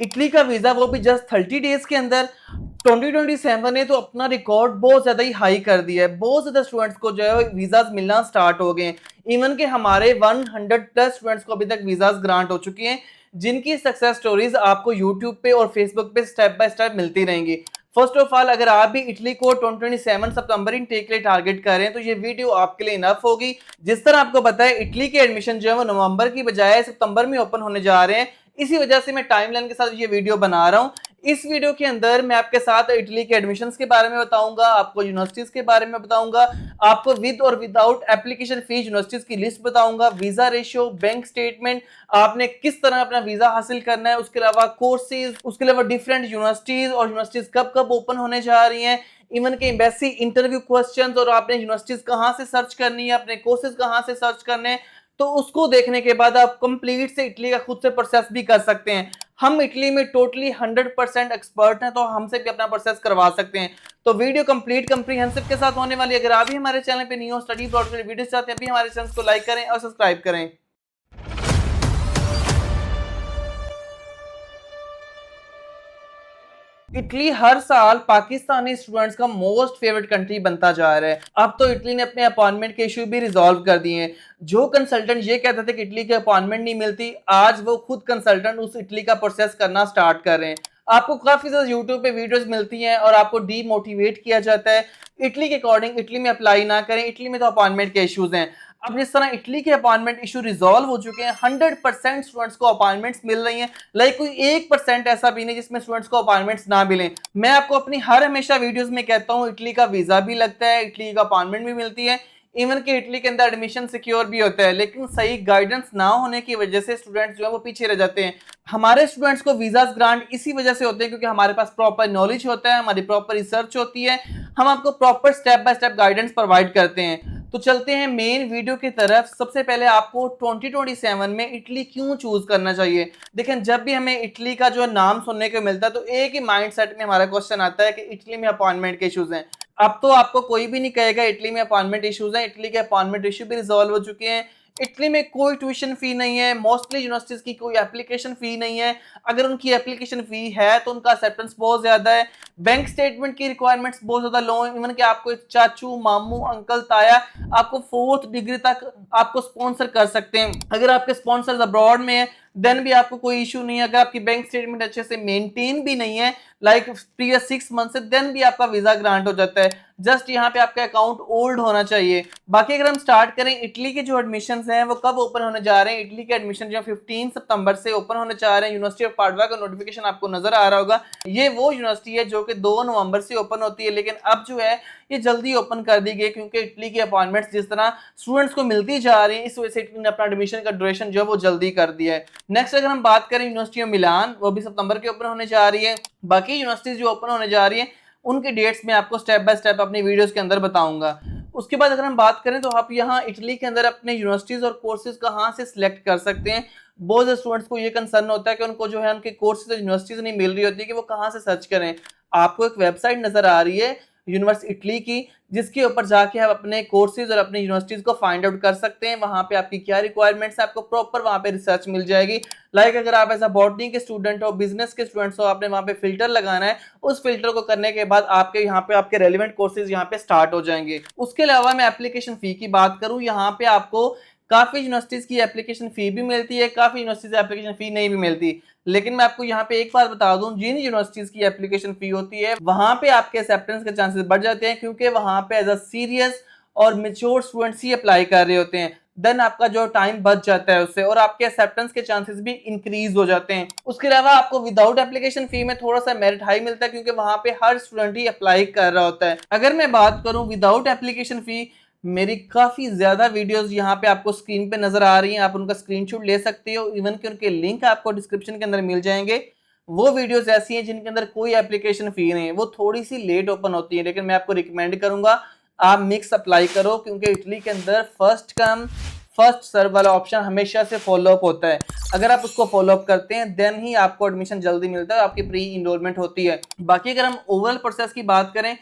Italy का visa वो भी जस्ट 30 डेज के अंदर। 2027 ने तो अपना रिकॉर्ड बहुत ज्यादा ही हाई कर दिया है। बहुत ज्यादा स्टूडेंट्स को जो है वीजाज मिलना स्टार्ट हो गए हैं। इवन के हमारे 100 प्लस स्टूडेंट्स को अभी तक वीजाज ग्रांट हो चुकी हैं, जिनकी सक्सेस स्टोरीज आपको यूट्यूब पे और फेसबुक पे स्टेप बाय स्टेप मिलती रहेंगी। फर्स्ट ऑफ ऑल, अगर आप भी इटली को 2027 सितंबर इनटेक के लिए टारगेट कर रहे हैं तो ये वीडियो आपके लिए इनफ होगी। जिस तरह आपको पता है इटली के एडमिशन जो है वो नवंबर की बजाय सितंबर में ओपन होने जा रहे हैं, इसी वजह से मैं टाइमलाइन के साथ ये वीडियो बना रहा हूं। इस वीडियो के अंदर मैं आपके साथ इटली के एडमिशंस के बारे में बताऊंगा, आपको यूनिवर्सिटीज के बारे में बताऊंगा, आपको विद और विदाउट एप्लीकेशन फीस यूनिवर्सिटीज की लिस्ट बताऊंगा, वीजा रेशियो, बैंक स्टेटमेंट, आपने किस तरह अपना वीजा हासिल करना है, उसके अलावा कोर्सेज, उसके अलावा डिफरेंट यूनिवर्सिटीज और यूनिवर्सिटीज कब कब ओपन होने जा रही हैं, इवन के एम्बेसी इंटरव्यू क्वेश्चंस, और आपने यूनिवर्सिटीज कहां से सर्च करनी है, अपने कोर्सेज कहां से सर्च करने हैं। तो उसको देखने के बाद आप कंप्लीट से इटली का खुद से प्रोसेस भी कर सकते हैं। हम इटली में टोटली 100% एक्सपर्ट हैं, तो हमसे भी अपना प्रोसेस करवा सकते हैं। तो वीडियो कंप्लीट कंप्रीहेंसिव के साथ होने वाली है। अगर आप भी हमारे चैनल पे न्यू हो, स्टडी ब्लॉग के वीडियो चाहते हैं, अभी हमारे चैनल को लाइक करें और सब्सक्राइब करें। इटली हर साल पाकिस्तानी स्टूडेंट्स का मोस्ट फेवरेट कंट्री बनता जा रहा है। अब तो इटली ने अपने अपॉइंटमेंट के इशू भी रिजॉल्व कर दिए हैं। जो कंसल्टेंट ये कहते थे कि इटली की अपॉइंटमेंट नहीं मिलती, आज वो खुद कंसल्टेंट उस इटली का प्रोसेस करना स्टार्ट कर रहे हैं। आपको काफी ज्यादा यूट्यूब पे वीडियोस मिलती हैं और आपको डीमोटिवेट किया जाता है इटली के अकॉर्डिंग इटली में अप्लाई ना करें, इटली में तो अपॉइंटमेंट के इश्यूज हैं। अब जिस तरह इटली के अपॉइंटमेंट इशू रिजॉल्व हो चुके हैं, 100% स्टूडेंट्स को अपॉइंटमेंट्स मिल रही हैं। लाइक कोई 1% ऐसा भी नहीं जिसमें स्टूडेंट्स को अपॉइंटमेंट्स ना मिले। मैं आपको अपनी हर हमेशा वीडियोस में कहता हूँ इटली का वीजा भी लगता है, इटली का अपॉइंटमेंट भी मिलती है, इवन के इटली के अंदर एडमिशन सिक्योर भी होता है। लेकिन सही गाइडेंस ना होने की वजह से स्टूडेंट्स जो है वो पीछे रह जाते हैं। हमारे स्टूडेंट्स को वीजास ग्रांट इसी वजह से होते हैं क्योंकि हमारे पास प्रॉपर नॉलेज होता है, हमारी प्रॉपर रिसर्च होती है, हम आपको proper step by step guidance provide करते हैं। तो चलते हैं मेन वीडियो की तरफ। सबसे पहले आपको 2027 में इटली क्यों चूज करना चाहिए। देखें, जब भी हमें इटली का जो नाम सुनने को मिलता है तो एक ही माइंडसेट में हमारा क्वेश्चन आता है कि इटली में अपॉइंटमेंट के इश्यूज हैं। अब तो आपको कोई भी नहीं कहेगा इटली में अपॉइंटमेंट इश्यूज हैं। इटली के अपॉइंटमेंट इश्यू भी रिजॉल्व हो चुके हैं। इटली में कोई ट्यूशन फी नहीं है, मोस्टली यूनिवर्सिटीज की कोई एप्लीकेशन फी नहीं है। अगर उनकी एप्लीकेशन फी है तो उनका एक्सेप्टेंस बहुत ज्यादा है। बैंक स्टेटमेंट की रिक्वायरमेंट्स बहुत ज्यादा लो है। इवन कि आपको चाचू, मामू, अंकल, ताया आपको 4th डिग्री तक आपको स्पॉन्सर कर सकते हैं। अगर आपके स्पॉन्सर्स अब्रॉड में है देन भी आपको कोई इशू नहीं है। अगर आपकी बैंक स्टेटमेंट अच्छे से मेंटेन भी नहीं है लाइक प्रीवियस 6 मंथ से, देन भी आपका वीजा ग्रांट हो जाता है। जस्ट यहाँ पे आपका अकाउंट ओल्ड होना चाहिए। बाकी अगर हम स्टार्ट करें इटली के जो एडमिशन हैं वो कब ओपन होने जा रहे हैं। इटली के एडमिशन जो 15 सितंबर से ओपन होने जा रहे हैं। यूनिवर्सिटी ऑफ पाडवा का नोटिफिकेशन आपको नजर आ रहा होगा। ये वो यूनिवर्सिटी है जो कि 2 नवंबर से ओपन होती है, लेकिन अब जो है ये जल्दी ओपन कर दी गई क्योंकि इटली की अपॉइंटमेंट्स जिस तरह स्टूडेंट्स को मिलती जा रही है, इस वजह से इटली ने अपना एडमिशन का ड्यूरेशन जो है वो जल्दी कर दिया है। नेक्स्ट अगर हम बात करें यूनिवर्सिटी ऑफ मिलान, वो भी सितंबर के ओपन होने जा रही है। बाकी यूनिवर्सिटीज जो ओपन होने जा रही है उनके डेट्स में आपको स्टेप बाय स्टेप अपनी वीडियोस के अंदर बताऊंगा। उसके बाद अगर हम बात करें तो आप यहाँ इटली के अंदर अपने यूनिवर्सिटीज और कोर्सेज कहाँ से सिलेक्ट कर सकते हैं। बहुत से स्टूडेंट्स को ये कंसर्न होता है कि उनको जो है उनके कोर्सेज और यूनिवर्सिटीज नहीं मिल रही होती है कि वो कहाँ से सर्च करें। आपको एक वेबसाइट नजर आ रही है यूनिवर्सिटी इटली की, जिसके ऊपर जाके आप अपने कोर्सेज और अपने यूनिवर्सिटीज को फाइंड आउट कर सकते हैं। वहां पे आपकी क्या रिक्वायरमेंट्स है आपको प्रॉपर वहां पे रिसर्च मिल जाएगी। लाइक अगर आप ऐसा बॉटनी के स्टूडेंट हो, बिजनेस के स्टूडेंट्स हो, आपने वहां पे फिल्टर लगाना है। उस फिल्टर को करने के बाद आपके यहाँ पे आपके रेलिवेंट कोर्सेज यहाँ पे स्टार्ट हो जाएंगे। उसके अलावा मैं एप्लीकेशन फी की बात करूं, यहाँ पे आपको काफी यूनिवर्सिटीज की एप्लीकेशन फी भी मिलती है, काफी यूनिवर्सिटीज एप्लीकेशन फी नहीं भी मिलती। लेकिन मैं आपको यहाँ पे एक बात बता दूं, जिन यूनिवर्सिटीज की एप्लीकेशन फी होती है वहां पे आपके एक्सेप्टेंस के चांसेस बढ़ जाते हैं क्योंकि वहां पे एज अ सीरियस और मेच्योर स्टूडेंट्स ही अप्लाई कर रहे होते हैं। देन आपका जो टाइम बच जाता है उससे, और आपके एक्सेप्टेंस के चांसेस भी इंक्रीज हो जाते हैं। उसके अलावा आपको विदाउट एप्लीकेशन फी में थोड़ा सा मेरिट हाई मिलता है क्योंकि वहां पे हर स्टूडेंट ही अप्लाई कर रहा होता है। अगर मैं बात करूं विदाउट एप्लीकेशन फी, मेरी काफी ज्यादा वीडियोस यहाँ पे आपको स्क्रीन पे नजर आ रही हैं, आप उनका स्क्रीनशॉट ले सकते हो। इवन कि उनके लिंक आपको डिस्क्रिप्शन के अंदर मिल जाएंगे। वो वीडियोस ऐसी हैं जिनके अंदर कोई एप्लीकेशन फी नहीं है, वो थोड़ी सी लेट ओपन होती है, लेकिन मैं आपको रिकमेंड करूंगा आप मिक्स अप्लाई करो क्योंकि इटली के अंदर फर्स्ट कम फर्स्ट सर्व वाला ऑप्शन हमेशा से फॉलो अप होता है। अगर आप उसको फॉलो अप करते हैं देन ही आपको एडमिशन जल्दी मिलता है, आपकी प्री इनरोलमेंट होती है। बाकी अगर हम ओवरऑल प्रोसेस की बात करें,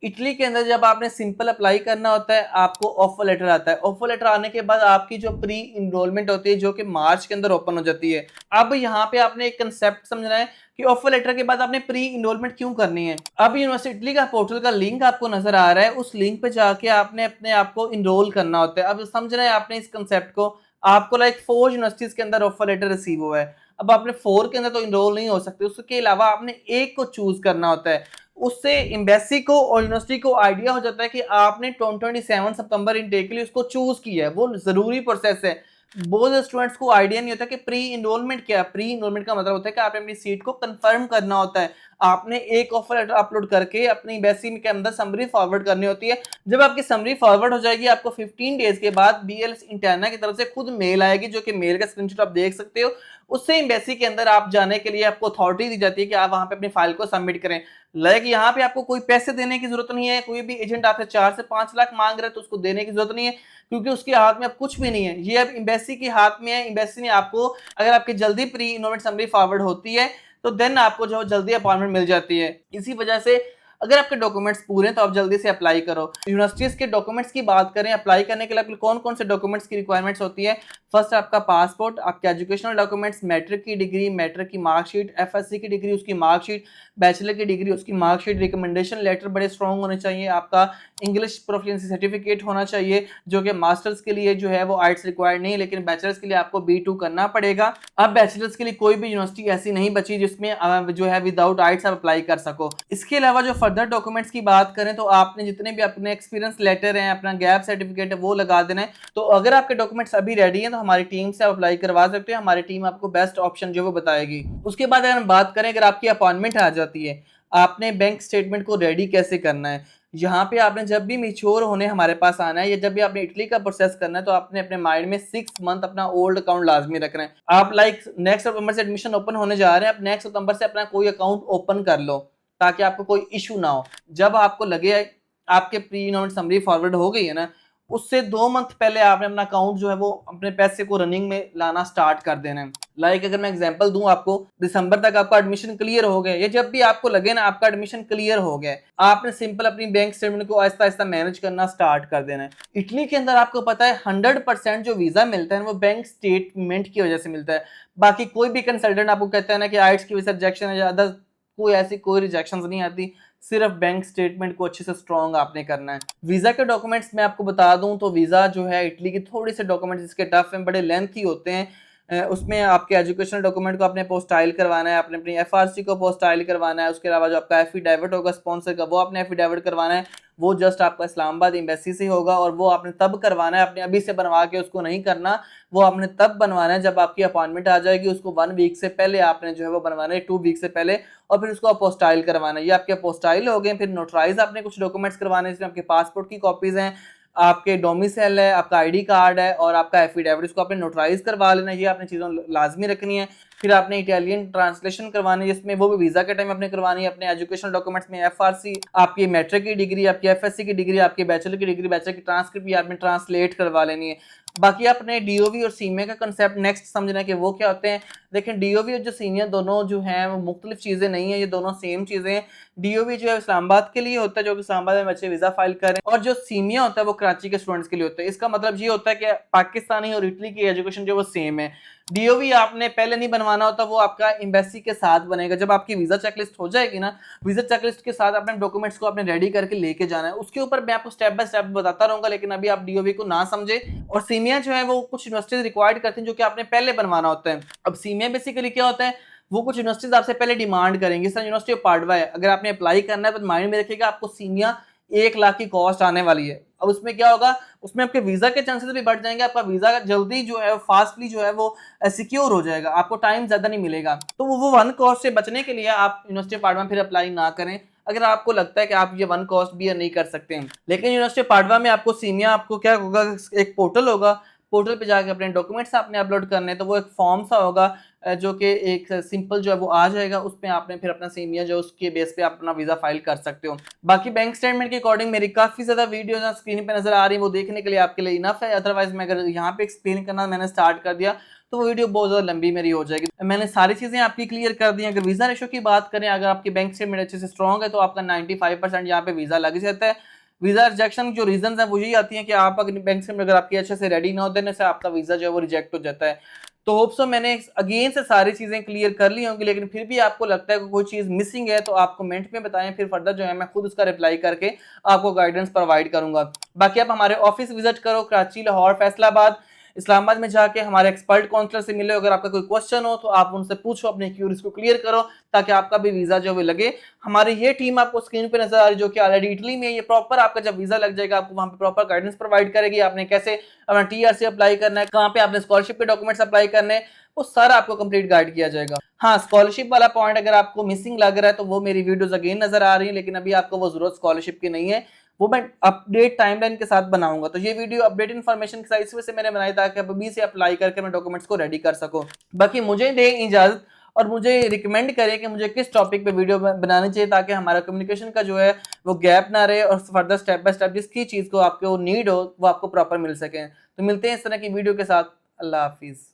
इटली के अंदर जब आपने सिंपल अप्लाई करना होता है, आपको ऑफर लेटर आता है। ऑफर लेटर आने के बाद आपकी जो प्री इनरोलमेंट होती है, जो कि मार्च के अंदर ओपन हो जाती है। अब यहाँ पे आपने एक कंसेप्ट समझना है कि ऑफर लेटर के बाद आपने प्री इनरोलमेंट क्यों करनी है। अब यूनिवर्सिटी इटली का पोर्टल का लिंक आपको नजर आ रहा है, उस लिंक पे जाके आपने अपने आप को इनरोल करना होता है। अब समझना है आपने इस कंसेप्ट को, आपको लाइक 4 यूनिवर्सिटीज के अंदर ऑफर लेटर रिसीव हुआ है। अब आपने 4 के अंदर तो इनरोल नहीं हो सकते, उसके अलावा आपने एक को चूज करना होता है। उससे एम्बेसी को और यूनिवर्सिटी को आइडिया हो जाता है कि आपने 27 सितंबर इनटेक के लिए उसको चूज किया है। वो जरूरी प्रोसेस है। बहुत स्टूडेंट्स को आइडिया नहीं होता कि प्री इनरोलमेंट क्या है। प्री इनरोलमेंट का मतलब होता है कि आपने अपनी सीट को कंफर्म करना होता है। आपने एक ऑफर लेटर अपलोड करके अपनी एम्बेसी के अंदर समरी फॉरवर्ड करनी होती है। जब आपकी समरी फॉरवर्ड हो जाएगी, आपको 15 डेज के बाद बीएलएस इंटरना की तरफ से खुद मेल आएगी, जो कि मेल का स्क्रीनशॉट आप देख सकते हो। उससे एम्बेसी के अंदर आप जाने के लिए आपको अथॉरिटी दी जाती है कि आप वहां पे अपनी फाइल को सबमिट करें। लाइक यहाँ पे आपको कोई पैसे देने की जरूरत नहीं है। कोई भी एजेंट आपसे 4 से 5 लाख मांग रहा है तो उसको देने की जरूरत नहीं है, क्योंकि उसके हाथ में अब कुछ भी नहीं है। ये अब एम्बेसी के हाथ में है। एम्बेसी ने आपको, अगर आपकी जल्दी प्री इनरोलमेंट समरी फॉरवर्ड होती है तो देन आपको जो जल्दी अपॉइंटमेंट मिल जाती है। इसी वजह से अगर आपके डॉक्यूमेंट्स पूरे हैं तो आप जल्दी से अप्लाई करो। यूनिवर्सिटीज के डॉक्यूमेंट्स की बात करें, अप्लाई करने के लिए आपके कौन कौन से डॉक्यूमेंट्स की रिक्वायरमेंट्स होती है। फर्स्ट आपका पासपोर्ट, आपके एजुकेशनल डॉक्यूमेंट्स, मैट्रिक की डिग्री, मैट्रिक की मार्कशीट, एफएससी की डिग्री उसकी मार्कशीट, बैचलर की डिग्री उसकी मार्कशीट, रिकमेंडेशन लेटर बड़े स्ट्रॉन्ग होने चाहिए, आपका इंग्लिश प्रोफिशिएंसी सर्टिफिकेट होना चाहिए, जो कि मास्टर्स के लिए जो है वो आइट्स रिक्वायर्ड नहीं है, लेकिन बैचलर्स के लिए आपको B2 करना पड़ेगा। अब बैचलर्स के लिए कोई भी यूनिवर्सिटी ऐसी नहीं बची जिसमें जो है विदाउट आइट्स आप अप्लाई कर सको। इसके अलावा जो फर्दर डॉक्यूमेंट्स की बात करें तो आपने जितने भी अपने एक्सपीरियंस लेटर हैं, अपना गैप सर्टिफिकेट है, वो लगा देना है। तो अगर आपके डॉक्यूमेंट्स अभी रेडी हैं तो हमारी टीम से आप अप्लाई करवा सकते हैं। हमारी टीम आपको बेस्ट ऑप्शन जो वो बताएगी। उसके बाद अगर हम बात करें, अगर आपकी अपॉइंटमेंट आ जाती है, आपने बैंक स्टेटमेंट को रेडी कैसे करना है। यहाँ पे आपने जब भी मिच्योर होने हमारे पास आना है, या जब भी आपने इटली का प्रोसेस करना है, तो आपने अपने माइंड में 6 मंथ अपना ओल्ड अकाउंट लाजमी रखना है। आप लाइक नेक्स्ट सितंबर से एडमिशन ओपन होने जा रहे हैं, आप नेक्स्ट सितंबर से अपना कोई अकाउंट ओपन कर लो, ताकि आपको कोई इशू ना हो। जब आपको लगे आपके प्री इनरोलमेंट समरी फॉरवर्ड हो गई है ना, उससे 2 मंथ पहले आपने अपना अकाउंट जो है वो अपने पैसे को रनिंग में लाना स्टार्ट कर देना है। लाइक अगर मैं एग्जांपल दूं आपको, दिसंबर तक आपका एडमिशन क्लियर हो गया, या जब भी आपको लगे ना आपका एडमिशन क्लियर हो गया, आपने सिंपल अपनी बैंक स्टेटमेंट को आहिस्ता आहिस्ता मैनेज करना स्टार्ट कर देना है। इटली के अंदर आपको पता है 100% जो वीजा मिलता है वो बैंक स्टेटमेंट की वजह से मिलता है। बाकी कोई भी कंसल्टेंट आपको कहता है ना कि आइट्स की वजह से रिजेक्शन है या अदर कोई ऐसी कोई रिजेक्शन नहीं आती। सिर्फ बैंक स्टेटमेंट को अच्छे से स्ट्रॉन्ग आपने करना है। वीजा के डॉक्यूमेंट्स मैं आपको बता दूं तो वीजा जो है इटली की थोड़ी से डॉक्यूमेंट्स इसके टफ हैं, बड़े लेंथी होते हैं। उसमें आपके एजुकेशनल डॉक्यूमेंट को आपने पोस्टाइल करवाना है, आपने अपनी एफआरसी को पोस्टाइल करवाना है। उसके अलावा जो आपका एफिडेविट होगा स्पॉन्सर का, वो आपने एफिडेविट करवाना है। वो जस्ट आपका इस्लामाबाद एम्बेसी से होगा, और वो आपने तब करवाना है, आपने अभी से बनवा के उसको नहीं करना। वो आपने तब बनवाना है जब आपकी अपॉइंटमेंट आ जाएगी। उसको 1 वीक से पहले आपने जो है वो बनवाना है, 2 वीक से पहले, और फिर उसको अपोस्टाइल करवाना है। ये आपके अपोस्टाइल हो गए। फिर नोटराइज आपने कुछ डॉक्यूमेंट्स करवाने हैं, जिसमें आपके पासपोर्ट की कॉपीज हैं, आपके डोमिसाइल है, आपका आईडी कार्ड है, और आपका एफिडेविट, इसको आपने नोटराइज करवा लेना है। ये आपने चीज़ों लाजमी रखनी है। फिर आपने इटालियन ट्रांसलेशन करवानी है, जिसमें वो भी वीजा के टाइम आपने करवानी है। अपने एजुकेशनल डॉक्यूमेंट्स में एफआरसी, आपकी मैट्रिक की डिग्री, आपकी एफएससी की डिग्री, आपकी बैचलर की डिग्री, बैचलर की ट्रांसक्रिप्ट भी आपने ट्रांसलेट करवा लेनी है। बाकी अपने डीओवी और सीमे का कंसेप्ट नेक्स्ट समझना है कि वो क्या होते हैं। देखें, डीओवी और जो सीनियर दोनों जो हैं वो मुख्तलिफ चीज़ें नहीं है, ये दोनों सेम चीज़ें हैं। डीओवी जो है इस्लामाबाद के लिए होता है, जो कि इस्लामाबाद में बच्चे वीज़ा फाइल करें, और जो सीमिया होता है वो कराची के स्टूडेंट्स के लिए होता है। इसका मतलब ये होता है कि पाकिस्तानी और इटली की एजुकेशन जो वो सेम है। डीओवी आपने पहले नहीं बनवाना होता, वो आपका एम्बेसी के साथ बनेगा। जब आपकी वीजा चेकलिस्ट हो जाएगी ना, वीजा चेकलिस्ट के साथ अपने डॉक्यूमेंट्स को आपने रेडी करके लेके जाना है। उसके ऊपर मैं आपको स्टेप बाय स्टेप बताता रहूंगा, लेकिन अभी आप डीओवी को ना समझे। और सीमिया जो है वो कुछ यूनिवर्सिटीज रिक्वायर्ड करती हैं, जो कि आपने पहले बनवाना होता है। अब सीमिया बेसिकली क्या होता है, वो कुछ यूनिवर्सिटीज आपसे पहले डिमांड करेंगे। सर यूनिवर्सिटी ऑफ पाडवा है, अगर आपने अप्लाई करना है तो माइंड में रखिएगा आपको सीमिया 1 लाख की कॉस्ट आने वाली है। अब उसमें क्या होगा, उसमें आपके वीजा के चांसेस भी बढ़ जाएंगे, आपका वीजा जल्दी जो है फास्टली जो है वो सिक्योर हो जाएगा, आपको टाइम ज्यादा नहीं मिलेगा। तो वो 1 कॉस्ट से बचने के लिए आप यूनिवर्सिटी ऑफ पाडवा फिर अप्लाई ना करें, अगर आपको लगता है कि आप ये 1 कॉस्ट भी नहीं कर सकते हैं। लेकिन यूनिवर्सिटी ऑफ पाडवा में आपको सीमिया, आपको क्या होगा, एक पोर्टल होगा, पोर्टल पे जाके अपने डॉक्यूमेंट्स आपने अपलोड करने, तो वो एक फॉर्म सा होगा जो कि एक सिंपल जो है वो आ जाएगा। उसमें आपने फिर अपना सीमिया जो उसके बेस पे आप अपना वीजा फाइल कर सकते हो। बाकी बैंक स्टेटमेंट के अकॉर्डिंग मेरी काफी ज्यादा वीडियोस स्क्रीन पे नजर आ रही है, वो देखने के लिए आपके लिए इनफ है। अदरवाइज मैं अगर यहाँ पे एक्सप्लेन करना मैंने स्टार्ट कर दिया तो वो वीडियो बहुत ज़्यादा लंबी मेरी हो जाएगी। मैंने सारी चीज़ें आपकी क्लियर कर दी। अगर वीज़ा रेशो की बात करें, अगर आपकी बैंक स्टेटमेंट अच्छे से स्ट्रॉन्ग है तो आपका 95% यहाँ पे वीज़ा लग जाता है। वीज़ा रिजेक्शन जो रीजंस हैं वो यही आती हैं कि आप अगर बैंक स्टेटमेंट अगर आपकी अच्छे से रेडी ना हो देने से आपका वीज़ा जो है वो रिजेक्ट हो जाता है। तो होप सो मैंने अगेन से सारी चीज़ें क्लियर कर ली होंगी, लेकिन फिर भी आपको लगता है कि कोई चीज़ मिसिंग है तो आप कमेंट में बताएं, फिर फर्दर जो है मैं खुद उसका रिप्लाई करके आपको गाइडेंस प्रोवाइड करूंगा। बाकी आप हमारे ऑफिस विजिट करो, कराची, लाहौर, फैसलाबाद, इस्लामाबाद में जाके हमारे एक्सपर्ट काउंसलर से मिलो। अगर आपका कोई क्वेश्चन हो तो आप उनसे पूछो, अपने क्यूरीज को क्लियर करो ताकि आपका भी वीजा जो है लगे। हमारी ये टीम आपको स्क्रीन पे नजर आ रही है जो कि ऑलरेडी इटली में है। ये प्रॉपर आपका जब वीजा लग जाएगा आपको वहां पे प्रॉपर गाइडेंस प्रोवाइड करेगी, आपने कैसे अपना टीआरसी अप्लाई करना है, कहाँ पे आपने स्कॉलरशिप के डॉक्यूमेंट्स अप्लाई करने हैं, वो सारा आपको कंप्लीट गाइड किया जाएगा। हाँ, स्कॉलरशिप वाला पॉइंट अगर आपको मिसिंग लग रहा है तो वो मेरी वीडियोस अगेन नजर आ रही है, लेकिन अभी आपको वो जरूरत स्कॉलरशिप की नहीं है, वो मैं अपडेट टाइमलाइन के साथ बनाऊंगा। तो ये वीडियो अपडेट इन्फॉर्मेशन के साथ इस वजह से मैंने बनाई ताकि आप अभी से अप्लाई करके मैं डॉक्यूमेंट्स को रेडी कर सको। बाकी मुझे दें इजाजत और मुझे रिकमेंड करें कि मुझे किस टॉपिक पे वीडियो बनानी चाहिए ताकि हमारा कम्युनिकेशन का जो है वो गैप ना रहे और फर्दर स्टेप बाय स्टेप जिसकी चीज़ को आपको नीड हो वो आपको प्रॉपर मिल सके। तो मिलते हैं इस तरह की वीडियो के साथ। अल्लाह हाफिज़।